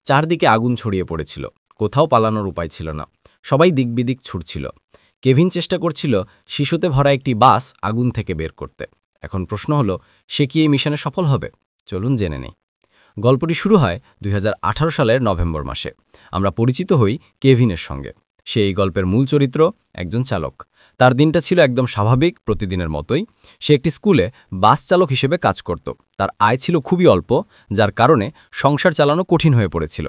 চারদিকে আগুন ছড়িয়ে পড়েছিল। কোথাও পালানোর উপায় ছিল না। সবাই দিকবিদিক ছুটছিল। কেভিন চেষ্টা করছিল শিশুতে ভরা একটি বাস আগুন থেকে বের করতে। এখন প্রশ্ন হলো, সে কি এই মিশনে সফল হবে? চলুন জেনে নেই। গল্পটি শুরু হয় 2018 সালের নভেম্বর মাসে। আমরা পরিচিত হই কেভিনের সঙ্গে। সে এই গল্পের মূল চরিত্র, একজন চালক। তার দিনটা ছিল একদম স্বাভাবিক, প্রতিদিনের মতোই। সে একটি স্কুলে বাস চালক হিসেবে কাজ করত। তার আয় ছিল খুবই অল্প, যার কারণে সংসার চালানো কঠিন হয়ে পড়েছিল।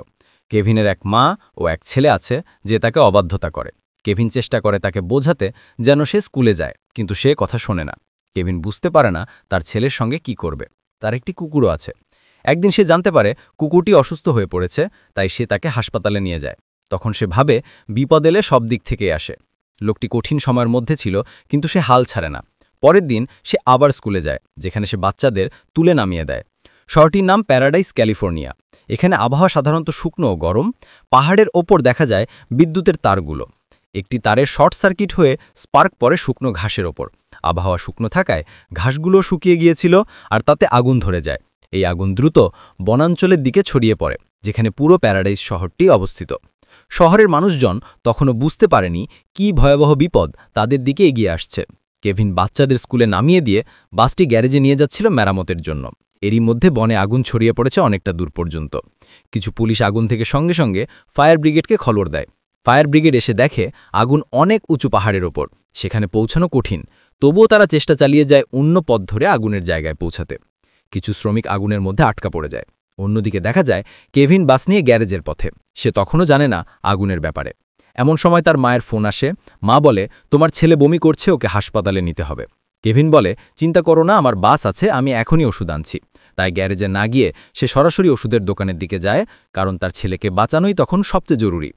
কেভিনের এক মা ও এক ছেলে আছে যে তাকে অবাধ্যতা করে। কেভিন চেষ্টা করে তাকে বোঝাতে যেন সে স্কুলে যায়, কিন্তু সে কথা শোনে না। কেভিন বুঝতে পারে না তার ছেলের সঙ্গে কি করবে। তার একটি কুকুরও আছে। একদিন সে জানতে পারে কুকুরটি অসুস্থ হয়ে পড়েছে, তাই সে তাকে হাসপাতালে নিয়ে যায়। তখন সে ভাবে বিপদ এলে সব দিক থেকেই আসে। লোকটি কঠিন সময়ের মধ্যে ছিল, কিন্তু সে হাল ছাড়ে না। পরের দিন সে আবার স্কুলে যায়, যেখানে সে বাচ্চাদের তুলে নামিয়ে দেয়। শহরটির নাম প্যারাডাইস, ক্যালিফোর্নিয়া। এখানে আবহাওয়া সাধারণত শুকনো ও গরম। পাহাড়ের ওপর দেখা যায় বিদ্যুতের তারগুলো। একটি তারের শর্ট সার্কিট হয়ে স্পার্ক পড়ে শুকনো ঘাসের ওপর। আবহাওয়া শুকনো থাকায় ঘাসগুলো শুকিয়ে গিয়েছিল, আর তাতে আগুন ধরে যায়। এই আগুন দ্রুত বনাঞ্চলের দিকে ছড়িয়ে পড়ে, যেখানে পুরো প্যারাডাইস শহরটি অবস্থিত। শহরের মানুষজন তখনও বুঝতে পারেনি কি ভয়াবহ বিপদ তাদের দিকে এগিয়ে আসছে। কেভিন বাচ্চাদের স্কুলে নামিয়ে দিয়ে বাসটি গ্যারেজে নিয়ে যাচ্ছিল মেরামতের জন্য। এরই মধ্যে বনে আগুন ছড়িয়ে পড়েছে অনেকটা দূর পর্যন্ত। কিছু পুলিশ আগুন থেকে সঙ্গে সঙ্গে ফায়ার ব্রিগেডকে খবর দেয়। ফায়ার ব্রিগেড এসে দেখে আগুন অনেক উঁচু পাহাড়ের ওপর। সেখানে পৌঁছানো কঠিন, তবুও তারা চেষ্টা চালিয়ে যায় অন্য পথ ধরে আগুনের জায়গায় পৌঁছাতে। কিছু শ্রমিক আগুনের মধ্যে আটকা পড়ে যায়। অন্যদিকে দেখা যায় কেভিন বাস নিয়ে গ্যারেজের পথে। সে তখনও জানে না আগুনের ব্যাপারে। এমন সময় তার মায়ের ফোন আসে। মা বলে, তোমার ছেলে বমি করছে, ওকে হাসপাতালে নিতে হবে। কেভিন বলে, চিন্তা করো না, আমার বাস আছে, আমি এখনই ওষুধ আনছি। তাই গ্যারেজে না গিয়ে সে সরাসরি ওষুধের দোকানের দিকে যায়, কারণ তার ছেলেকে বাঁচানোই তখন সবচেয়ে জরুরি।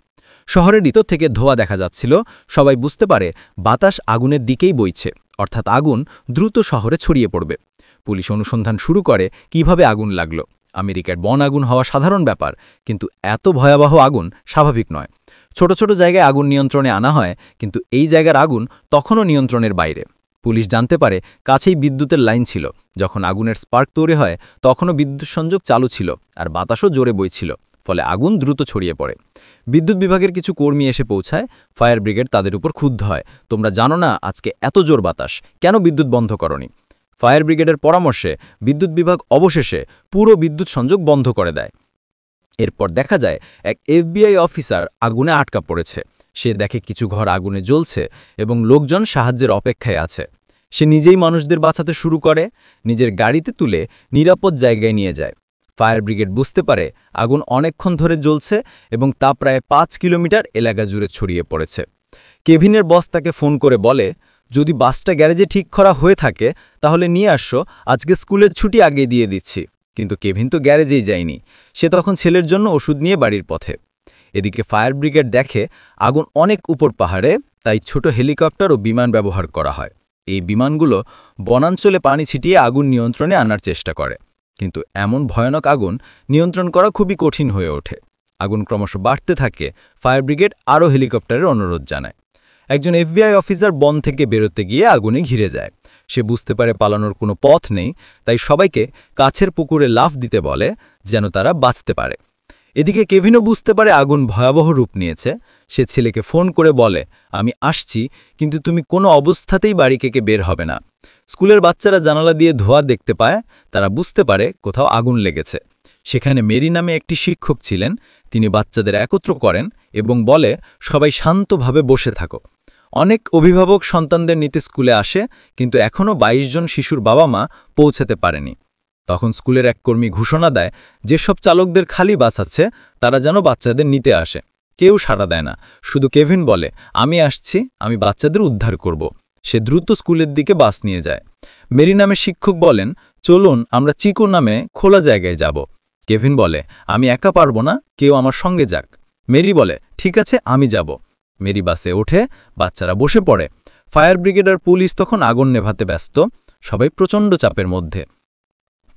শহরের ভিতর থেকে ধোঁয়া দেখা যাচ্ছিল। সবাই বুঝতে পারে বাতাস আগুনের দিকেই বইছে, অর্থাৎ আগুন দ্রুত শহরে ছড়িয়ে পড়বে। পুলিশ অনুসন্ধান শুরু করে কিভাবে আগুন লাগলো। আমেরিকার বন আগুন হওয়া সাধারণ ব্যাপার, কিন্তু এত ভয়াবহ আগুন স্বাভাবিক নয়। ছোট ছোট জায়গায় আগুন নিয়ন্ত্রণে আনা হয়, কিন্তু এই জায়গার আগুন তখনও নিয়ন্ত্রণের বাইরে। পুলিশ জানতে পারে কাছেই বিদ্যুতের লাইন ছিল। যখন আগুনের স্পার্ক তৈরি হয়, তখনও বিদ্যুৎ সংযোগ চালু ছিল, আর বাতাসও জোরে বইছিল। ফলে আগুন দ্রুত ছড়িয়ে পড়ে। বিদ্যুৎ বিভাগের কিছু কর্মী এসে পৌঁছায়। ফায়ার ব্রিগেড তাদের উপর ক্ষুব্ধ হয়। তোমরা জানো না আজকে এত জোর বাতাস, কেন বিদ্যুৎ বন্ধ করনি? ফায়ার ব্রিগেডের পরামর্শে বিদ্যুৎ বিভাগ অবশেষে পুরো বিদ্যুৎ সংযোগ বন্ধ করে দেয়। এরপর দেখা যায় এক এফবিআই অফিসার আগুনে আটকা পড়েছে। সে দেখে কিছু ঘর আগুনে জ্বলছে এবং লোকজন সাহায্যের অপেক্ষায় আছে। সে নিজেই মানুষদের বাঁচাতে শুরু করে, নিজের গাড়িতে তুলে নিরাপদ জায়গায় নিয়ে যায়। ফায়ার ব্রিগেড বুঝতে পারে আগুন অনেকক্ষণ ধরে জ্বলছে এবং তা প্রায় 5 কিলোমিটার এলাকা জুড়ে ছড়িয়ে পড়েছে। কেভিনের বস তাকে ফোন করে বলে, যদি বাসটা গ্যারেজে ঠিক করা হয়ে থাকে তাহলে নিয়ে আসো, আজকে স্কুলের ছুটি আগে দিয়ে দিচ্ছি। কিন্তু কেভিন তো গ্যারেজেই যায়নি। সে তখন ছেলের জন্য ওষুধ নিয়ে বাড়ির পথে। এদিকে ফায়ার ব্রিগেড দেখে আগুন অনেক উপর পাহাড়ে, তাই ছোট হেলিকপ্টার ও বিমান ব্যবহার করা হয়। এই বিমানগুলো বনাঞ্চলে পানি ছিটিয়ে আগুন নিয়ন্ত্রণে আনার চেষ্টা করে, কিন্তু এমন ভয়ানক আগুন নিয়ন্ত্রণ করা খুবই কঠিন হয়ে ওঠে। আগুন ক্রমশ বাড়তে থাকে। ফায়ার ব্রিগেড আরও হেলিকপ্টারের অনুরোধ জানায়। একজন এফবিআই অফিসার বন থেকে বেরোতে গিয়ে আগুনে ঘিরে যায়। সে বুঝতে পারে পালানোর কোনো পথ নেই, তাই সবাইকে কাছের পুকুরে লাফ দিতে বলে, যেন তারা বাঁচতে পারে। এদিকে কেভিনও বুঝতে পারে আগুন ভয়াবহ রূপ নিয়েছে। সে ছেলেকে ফোন করে বলে, আমি আসছি, কিন্তু তুমি কোনো অবস্থাতেই বাড়ি থেকে বের হবে না। স্কুলের বাচ্চারা জানালা দিয়ে ধোঁয়া দেখতে পায়। তারা বুঝতে পারে কোথাও আগুন লেগেছে। সেখানে মেরি নামে একটি শিক্ষক ছিলেন। তিনি বাচ্চাদের একত্র করেন এবং বলে, সবাই শান্তভাবে বসে থাকো। অনেক অভিভাবক সন্তানদের নিতে স্কুলে আসে, কিন্তু এখনও 22 জন শিশুর বাবা মা পৌঁছাতে পারেনি। তখন স্কুলের এক কর্মী ঘোষণা দেয়, যেসব চালকদের খালি বাস আছে তারা যেন বাচ্চাদের নিতে আসে। কেউ সাড়া দেয় না। শুধু কেভিন বলে, আমি আসছি, আমি বাচ্চাদের উদ্ধার করব। সে দ্রুত স্কুলের দিকে বাস নিয়ে যায়। মেরি নামে শিক্ষক বলেন, চলুন আমরা চিকো নামে খোলা জায়গায় যাব। কেভিন বলে, আমি একা পারবো না, কেউ আমার সঙ্গে যাক। মেরি বলে, ঠিক আছে, আমি যাব। মেরি বাসে ওঠে। বাচ্চারা বসে পড়ে। ফায়ার ব্রিগেড আর পুলিশ তখন আগুন নেভাতে ব্যস্ত। সবাই প্রচণ্ড চাপের মধ্যে।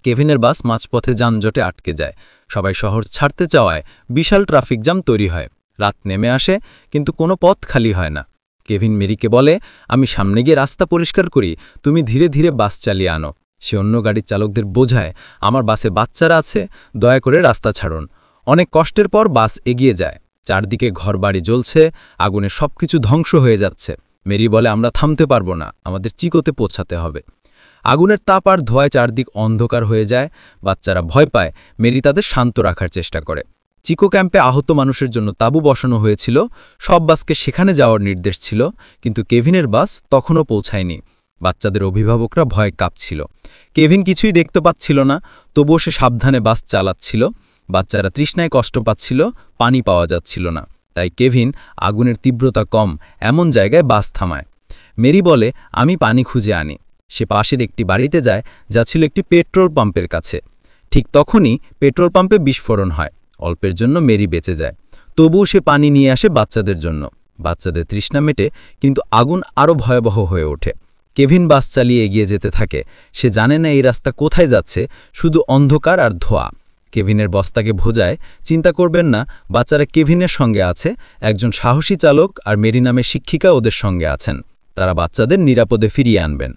কেভিনের বাস মাঝপথে যানজটে আটকে যায়। সবাই শহর ছাড়তে চাওয়ায় বিশাল ট্রাফিক জ্যাম তৈরি হয়। রাত নেমে আসে, কিন্তু কোনো পথ খালি হয় না। কেভিন মেরিকে বলে, আমি সামনে গিয়ে রাস্তা পরিষ্কার করি, তুমি ধীরে ধীরে বাস চালিয়ে আনো। সে অন্য গাড়ির চালকদের বোঝায়, আমার বাসে বাচ্চারা আছে, দয়া করে রাস্তা ছাড়ুন। অনেক কষ্টের পর বাস এগিয়ে যায়। চারদিকে ঘরবাড়ি জ্বলছে, আগুনে সবকিছু ধ্বংস হয়ে যাচ্ছে। মেরি বলে, আমরা থামতে পারবো না, আমাদের চিকোতে পৌঁছাতে হবে। আগুনের তাপ আর ধোঁয়ায় চারদিক অন্ধকার হয়ে যায়। বাচ্চারা ভয় পায়। মেরি তাদের শান্ত রাখার চেষ্টা করে। চিকো ক্যাম্পে আহত মানুষের জন্য তাঁবু বসানো হয়েছিল। সব বাসকে সেখানে যাওয়ার নির্দেশ ছিল, কিন্তু কেভিনের বাস তখনও পৌঁছায়নি। বাচ্চাদের অভিভাবকরা ভয়ে কাঁপছিল। কেভিন কিছুই দেখতে পাচ্ছিল না, তবুও সে সাবধানে বাস চালাচ্ছিল। বাচ্চারা তৃষ্ণায় কষ্ট পাচ্ছিল, পানি পাওয়া যাচ্ছিল না। তাই কেভিন আগুনের তীব্রতা কম এমন জায়গায় বাস থামায়। মেরি বলে, আমি পানি খুঁজে আনি। সে পাশের একটি বাড়িতে যায়, যা ছিল একটি পেট্রোল পাম্পের কাছে। ঠিক তখনই পেট্রোল পাম্পে বিস্ফোরণ হয়। অল্পের জন্য মেরি বেঁচে যায়। তবুও সে পানি নিয়ে আসে বাচ্চাদের জন্য। বাচ্চাদের তৃষ্ণা মেটে, কিন্তু আগুন আরও ভয়াবহ হয়ে ওঠে। কেভিন বাস চালিয়ে এগিয়ে যেতে থাকে। সে জানে না এই রাস্তা কোথায় যাচ্ছে, শুধু অন্ধকার আর ধোঁয়া। কেভিনের বস্তাকে ভোজায়, চিন্তা করবেন না, বাচ্চারা কেভিনের সঙ্গে আছে। একজন সাহসী চালক আর মেরি নামের শিক্ষিকা ওদের সঙ্গে আছেন। তারা বাচ্চাদের নিরাপদে ফিরিয়ে আনবেন।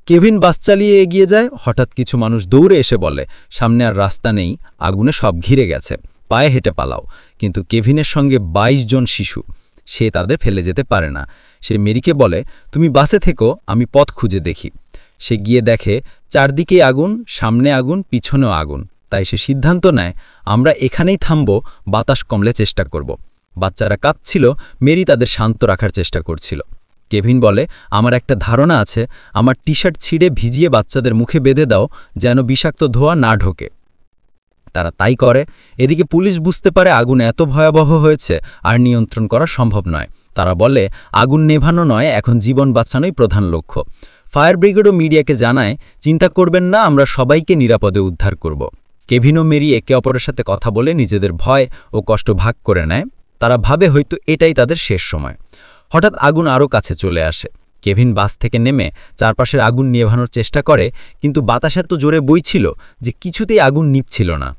কেভিন বাস চালিয়ে এগিয়ে যায়। হঠাৎ কিছু মানুষ দৌড়ে এসে বলে, সামনে আর রাস্তা নেই, আগুনে সব ঘিরে গেছে, পায়ে হেঁটে পালাও। কিন্তু কেভিনের সঙ্গে ২২ জন শিশু। সে তাদের ফেলে যেতে পারে না। সে মেরিকে বলে, তুমি বাসে থেকো, আমি পথ খুঁজে দেখি। সে গিয়ে দেখে চারদিকেই আগুন, সামনে আগুন, পিছনেও আগুন। তাই সে সিদ্ধান্ত নেয়, আমরা এখানেই থামব, বাতাস কমলে চেষ্টা করব। বাচ্চারা কাঁদছিল, মেরি তাদের শান্ত রাখার চেষ্টা করছিল। কেভিন বলে, আমার একটা ধারণা আছে, আমার টি শার্ট ছিঁড়ে ভিজিয়ে বাচ্চাদের মুখে বেঁধে দাও, যেন বিষাক্ত ধোঁয়া না ঢোকে। তারা তাই করে। এদিকে পুলিশ বুঝতে পারে আগুন এত ভয়াবহ হয়েছে আর নিয়ন্ত্রণ করা সম্ভব নয়। তারা বলে, আগুন নেভানো নয়, এখন জীবন বাঁচানোই প্রধান লক্ষ্য। ফায়ার ব্রিগেডও মিডিয়াকে জানায়, চিন্তা করবেন না, আমরা সবাইকে নিরাপদে উদ্ধার করব। কেভিন ও মেরি একে অপরের সাথে কথা বলে নিজেদের ভয় ও কষ্ট ভাগ করে নেয়। তারা ভাবে হয়তো এটাই তাদের শেষ সময়। হঠাৎ আগুন আরও কাছে চলে আসে। কেভিন বাস থেকে নেমে চারপাশের আগুন নেভানোর চেষ্টা করে, কিন্তু বাতাস এত জোরে বইছিল যে কিছুতেই আগুন নিভছিল না।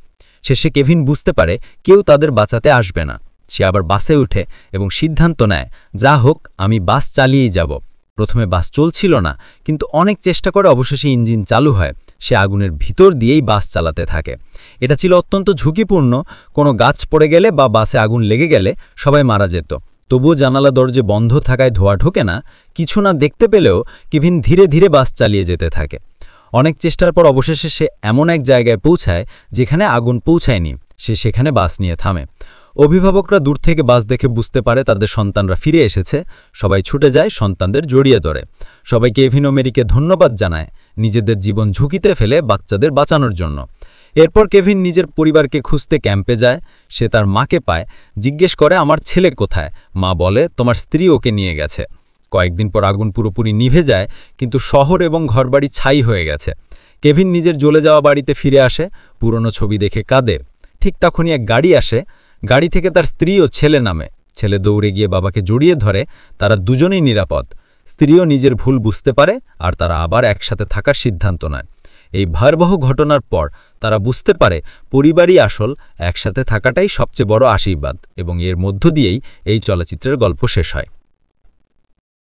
শেষে কেভিন বুঝতে পারে কেউ তাদের বাঁচাতে আসবে না। সে আবার বাসে উঠে এবং সিদ্ধান্ত নেয়, যা হোক, আমি বাস চালিয়েই যাব। প্রথমে বাস চলছিল না, কিন্তু অনেক চেষ্টা করে অবশেষে ইঞ্জিন চালু হয়। সে আগুনের ভিতর দিয়েই বাস চালাতে থাকে। এটা ছিল অত্যন্ত ঝুঁকিপূর্ণ। কোনো গাছ পড়ে গেলে বা বাসে আগুন লেগে গেলে সবাই মারা যেত। তবুও জানালা দরজা বন্ধ থাকায় ধোঁয়া ঢোকে না। কিছু না দেখতে পেলেও কেভিন ধীরে ধীরে বাস চালিয়ে যেতে থাকে। অনেক চেষ্টার পর অবশেষে সে এমন এক জায়গায় পৌঁছায় যেখানে আগুন পৌঁছায়নি। সে সেখানে বাস নিয়ে থামে। অভিভাবকরা দূর থেকে বাস দেখে বুঝতে পারে তাদের সন্তানরা ফিরে এসেছে। সবাই ছুটে যায়, সন্তানদের জড়িয়ে ধরে। সবাই কেভিন ও মেরিকে ধন্যবাদ জানায়, নিজেদের জীবন ঝুঁকিতে ফেলে বাচ্চাদের বাঁচানোর জন্য। এরপর কেভিন নিজের পরিবারকে খুঁজতে ক্যাম্পে যায়। সে তার মাকে পায়, জিজ্ঞেস করে, আমার ছেলে কোথায়? মা বলে, তোমার স্ত্রী ওকে নিয়ে গেছে। কয়েকদিন পর আগুন পুরোপুরি নিভে যায়, কিন্তু শহর এবং ঘরবাড়ি ছাই হয়ে গেছে। কেভিন নিজের জ্বলে যাওয়া বাড়িতে ফিরে আসে, পুরনো ছবি দেখে কাঁদে। ঠিক তখনই এক গাড়ি আসে। গাড়ি থেকে তার স্ত্রী ও ছেলে নামে। ছেলে দৌড়ে গিয়ে বাবাকে জড়িয়ে ধরে। তারা দুজনেই নিরাপদ। স্ত্রীও নিজের ভুল বুঝতে পারে, আর তারা আবার একসাথে থাকার সিদ্ধান্ত নেয়। এই ভয়াবহ ঘটনার পর তারা বুঝতে পারে পরিবারই আসল, একসাথে থাকাটাই সবচেয়ে বড় আশীর্বাদ, এবং এর মধ্য দিয়েই এই চলচ্চিত্রের গল্প শেষ হয়।